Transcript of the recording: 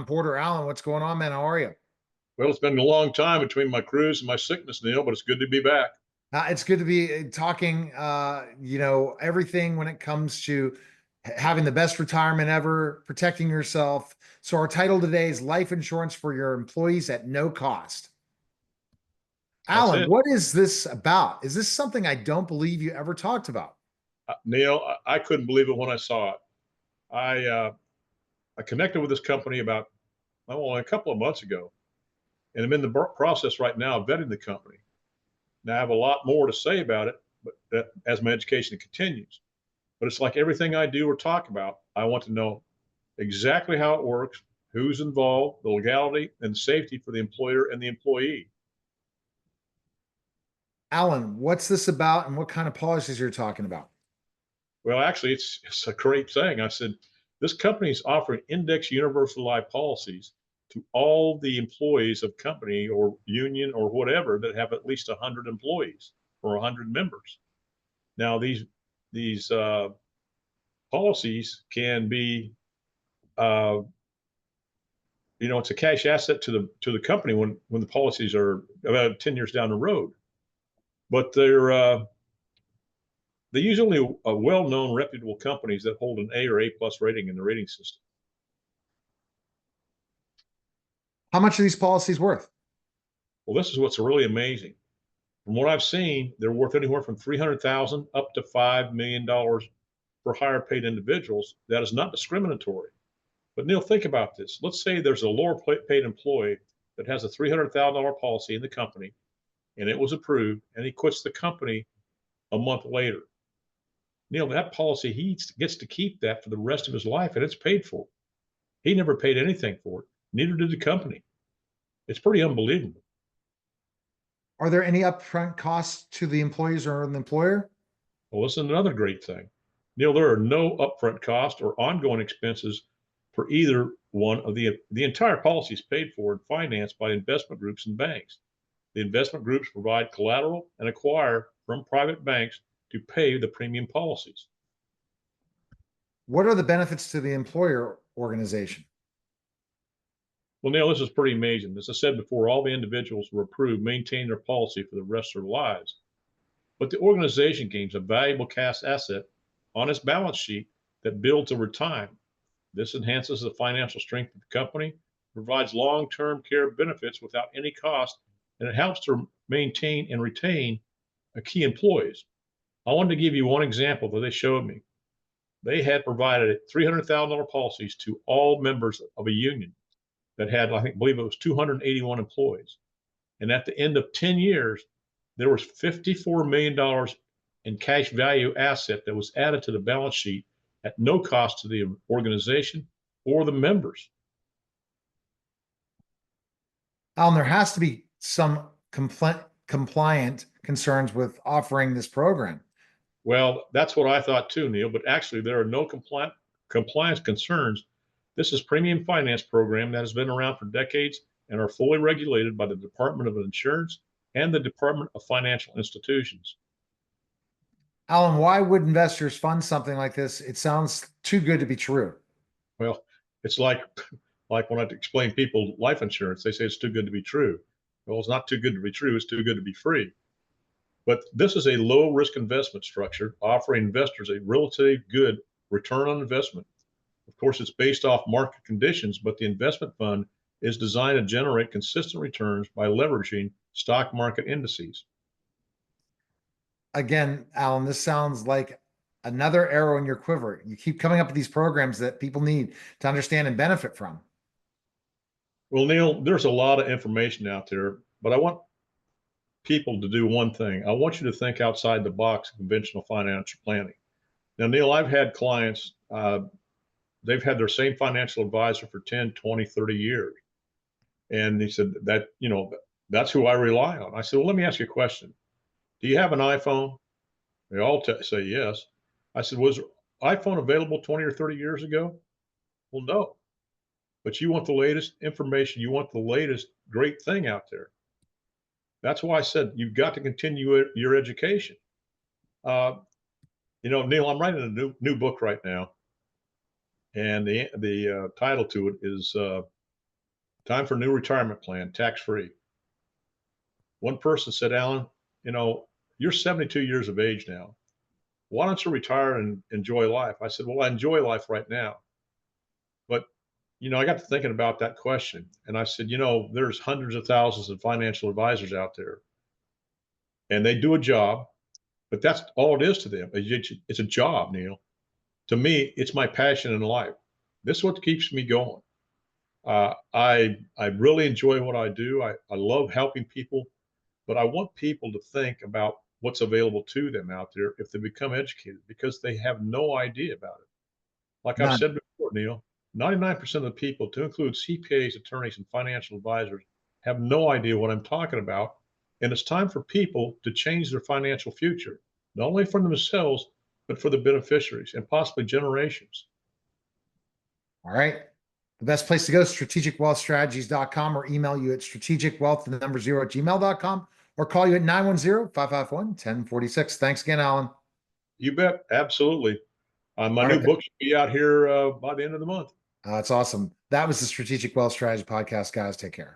Porter. Alan, what's going on, man? How are you? Well, it's been a long time between my cruise and my sickness, Neil, but it's good to be back. It's good to be talking, everything when it comes to having the best retirement ever, protecting yourself. So our title today is Life Insurance for Your Employees at No Cost. That's Alan, it. what is this about? Is this something I don't believe you ever talked about? Neil, I couldn't believe it when I saw it. I connected with this company about a couple of months ago, and I'm in the process right now of vetting the company. Now I have a lot more to say about it, but as my education continues. But it's like everything I do or talk about, I want to know exactly how it works, who's involved, the legality and safety for the employer and the employee. Alan, what's this about and what kind of policies you're talking about? Well, actually, it's a great thing. I said, this company is offering index universal life policies to all the employees of company or union or whatever that have at least 100 employees or 100 members. Now, these policies can be, uh, it's a cash asset to the company when the policies are about 10 years down the road. But they use only well-known, reputable companies that hold an A or A plus rating in the rating system. How much are these policies worth? Well, this is what's really amazing. From what I've seen, they're worth anywhere from 300,000 up to $5 million for higher paid individuals. That is not discriminatory. But Neil, think about this. Let's say there's a lower paid employee that has a $300,000 policy in the company, and it was approved, and he quits the company a month later. Neil, that policy, he gets to keep that for the rest of his life, and it's paid for. He never paid anything for it. Neither did the company. It's pretty unbelievable. Are there any upfront costs to the employees or the employer? Well, this is another great thing. Neil, there are no upfront costs or ongoing expenses for either one of the entire policy is paid for and financed by investment groups and banks. The investment groups provide collateral and acquire from private banks to pay the premium policies. What are the benefits to the employer organization? Well, Neil, this is pretty amazing. As I said before, all the individuals were approved maintain their policy for the rest of their lives. But the organization gains a valuable cash asset on its balance sheet that builds over time. This enhances the financial strength of the company, provides long-term care benefits without any cost, and it helps to maintain and retain key employees. I wanted to give you one example that they showed me. They had provided $300,000 policies to all members of a union that had, believe it was 281 employees. And at the end of 10 years, there was $54 million in cash value asset that was added to the balance sheet at no cost to the organization or the members. Alan, there has to be some compliant concerns with offering this program. Well, that's what I thought too, Neil, but actually there are no compliance concerns. This is premium finance program that has been around for decades and are fully regulated by the Department of Insurance and the Department of Financial Institutions. Alan, why would investors fund something like this? It sounds too good to be true. Well, it's like when I explain people life insurance, they say it's too good to be true. Well, it's not too good to be true, it's too good to be free. But this is a low risk investment structure offering investors a relatively good return on investment. Of course, it's based off market conditions, but the investment fund is designed to generate consistent returns by leveraging stock market indices. Again, Alan, this sounds like another arrow in your quiver. You keep coming up with these programs that people need to understand and benefit from. Well, Neil, there's a lot of information out there, but I want people to do one thing. I want you to think outside the box of conventional financial planning. Now, Neil, I've had clients, they've had their same financial advisor for 10, 20, 30 years. And he said that, that's who I rely on. I said, well, let me ask you a question. Do you have an iPhone? They all say yes. I said, was iPhone available 20 or 30 years ago? Well, no. But you want the latest information. You want the latest great thing out there. That's why I said you've got to continue your education. Neil, I'm writing a new book right now, and the title to it is Time for a new retirement plan, tax-free. One person said, Alan, you're 72 years of age now. Why don't you retire and enjoy life? I said, well, I enjoy life right now. But, I got to thinking about that question. And I said, there's hundreds of thousands of financial advisors out there. And they do a job, but that's all it is to them. It's a job, Neil. To me, it's my passion in life. This is what keeps me going. I really enjoy what I do. I love helping people, but I want people to think about what's available to them out there if they become educated, because they have no idea about it. Like I've None. said before, Neil, 99% of the people, to include CPAs, attorneys, and financial advisors, have no idea what I'm talking about. And it's time for people to change their financial future, not only for themselves, but for the beneficiaries and possibly generations. All right. The best place to go is strategicwealthstrategies.com, or email you at strategicwealth0@gmail.com, or call you at 910-551-1046. Thanks again, Alan. You bet. Absolutely. My All new right. book should be out here by the end of the month. That's awesome. That was the Strategic Wealth Strategy Podcast, guys. Take care.